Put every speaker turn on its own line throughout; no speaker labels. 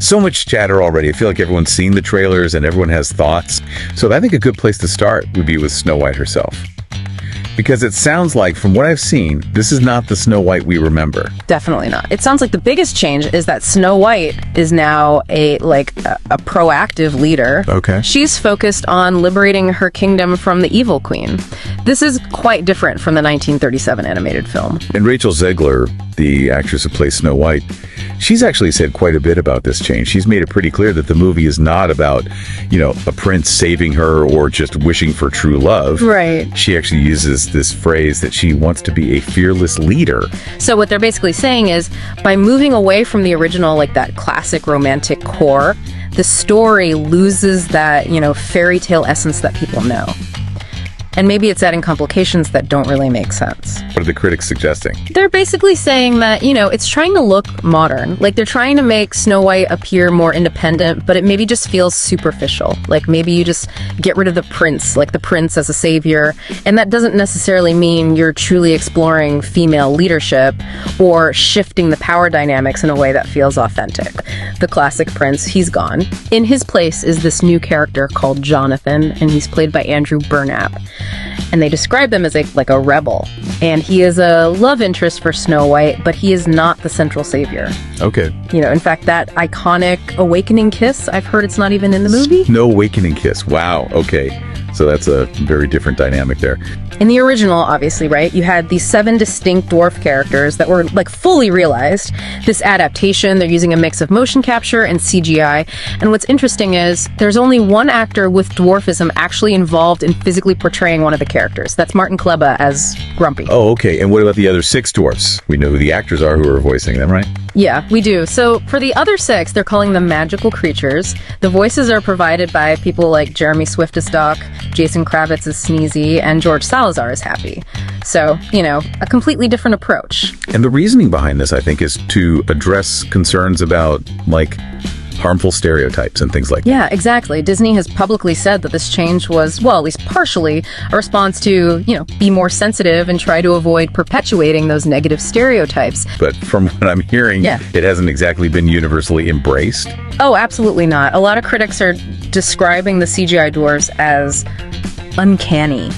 So much chatter already. I feel like everyone's seen the trailers and everyone has thoughts. So I think a good place to start would be with Snow White herself. Because it sounds like, from what I've seen, this is not the Snow White we remember.
Definitely not. It sounds like the biggest change is that Snow White is now a proactive leader.
Okay.
She's focused on liberating her kingdom from the evil queen. This is quite different from the 1937 animated film.
And Rachel Zegler, the actress who plays Snow White, she's actually said quite a bit about this change. She's made it pretty clear that the movie is not about, a prince saving her or just wishing for true love.
Right.
She actually uses this phrase that she wants to be a fearless leader.
So what they're basically saying is, by moving away from the original, that classic romantic core, the story loses that, fairy tale essence that people know. And maybe it's adding complications that don't really make sense.
What are the critics suggesting?
They're basically saying that, it's trying to look modern. They're trying to make Snow White appear more independent, but it maybe just feels superficial. Maybe you just get rid of the prince, the prince as a savior. And that doesn't necessarily mean you're truly exploring female leadership or shifting the power dynamics in a way that feels authentic. The classic prince, he's gone. In his place is this new character called Jonathan, and he's played by Andrew Burnap. And they describe him as a rebel. And he is a love interest for Snow White, but he is not the central savior.
Okay.
In fact, that iconic awakening kiss, I've heard it's not even in the movie.
No awakening kiss. Wow. Okay. So that's a very different dynamic there.
In the original, obviously, right, you had these 7 distinct dwarf characters that were fully realized. This adaptation, they're using a mix of motion capture and CGI. And what's interesting is there's only one actor with dwarfism actually involved in physically portraying one of the characters. That's Martin Kleba as Grumpy.
Oh, okay. And what about the other 6 dwarfs? We know who the actors are who are voicing them, right?
Yeah, we do. So for the other 6, they're calling them magical creatures. The voices are provided by people like Jeremy Swift as Doc, Jason Kravitz as Sneezy, and George Salazar as Happy. So, a completely different approach.
And the reasoning behind this, I think, is to address concerns about, harmful stereotypes and things like that.
Yeah, exactly. Disney has publicly said that this change was, at least partially, a response to, be more sensitive and try to avoid perpetuating those negative stereotypes.
But from what I'm hearing, It hasn't exactly been universally embraced.
Oh, absolutely not. A lot of critics are describing the CGI dwarves as uncanny.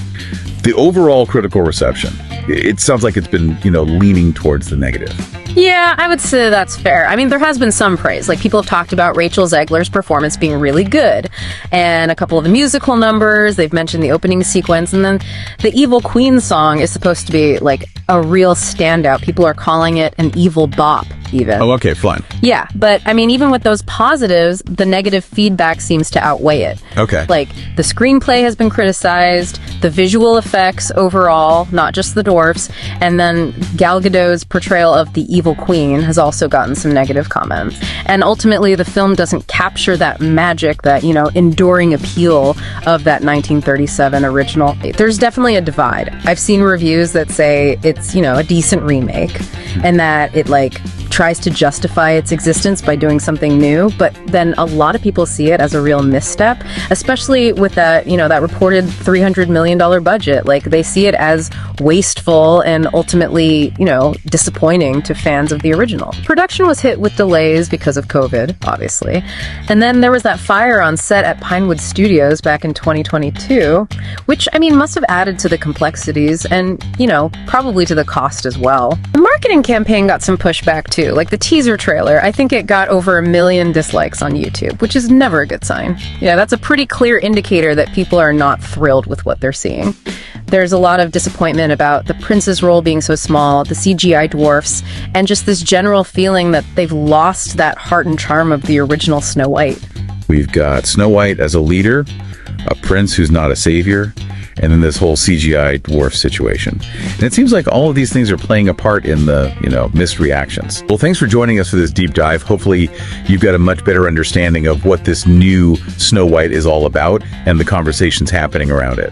The overall critical reception, it sounds like it's been, leaning towards the negative.
Yeah, I would say that's fair. I mean, there has been some praise. People have talked about Rachel Zegler's performance being really good, and a couple of the musical numbers. They've mentioned the opening sequence, and then the Evil Queen song is supposed to be a real standout. People are calling it an evil bop, even.
Oh, okay, fine.
Yeah, but I mean, even with those positives, the negative feedback seems to outweigh it.
Okay.
The screenplay has been criticized, the visual effects overall, not just the dwarfs, and then Gal Gadot's portrayal of the Evil Queen has also gotten some negative comments. And ultimately, the film doesn't capture that magic, that, enduring appeal of that 1937 original. There's definitely a divide. I've seen reviews that say it's, a decent remake, and that it, tries to justify its existence by doing something new, but then a lot of people see it as a real misstep, especially with that, that reported $300 million budget. They see it as wasteful and ultimately, disappointing to fans of the original. Production was hit with delays because of COVID, obviously. And then there was that fire on set at Pinewood Studios back in 2022, which, must have added to the complexities and, probably to the cost as well. The marketing campaign got some pushback too. The teaser trailer, I think it got over 1 million dislikes on YouTube, which is never a good sign. Yeah, that's a pretty clear indicator that people are not thrilled with what they're seeing. There's a lot of disappointment about the prince's role being so small, the CGI dwarfs, and just this general feeling that they've lost that heart and charm of the original Snow White.
We've got Snow White as a leader, a prince who's not a savior, and then this whole CGI dwarf situation. And it seems like all of these things are playing a part in the, missed reactions. Well, thanks for joining us for this deep dive. Hopefully you've got a much better understanding of what this new Snow White is all about and the conversations happening around it.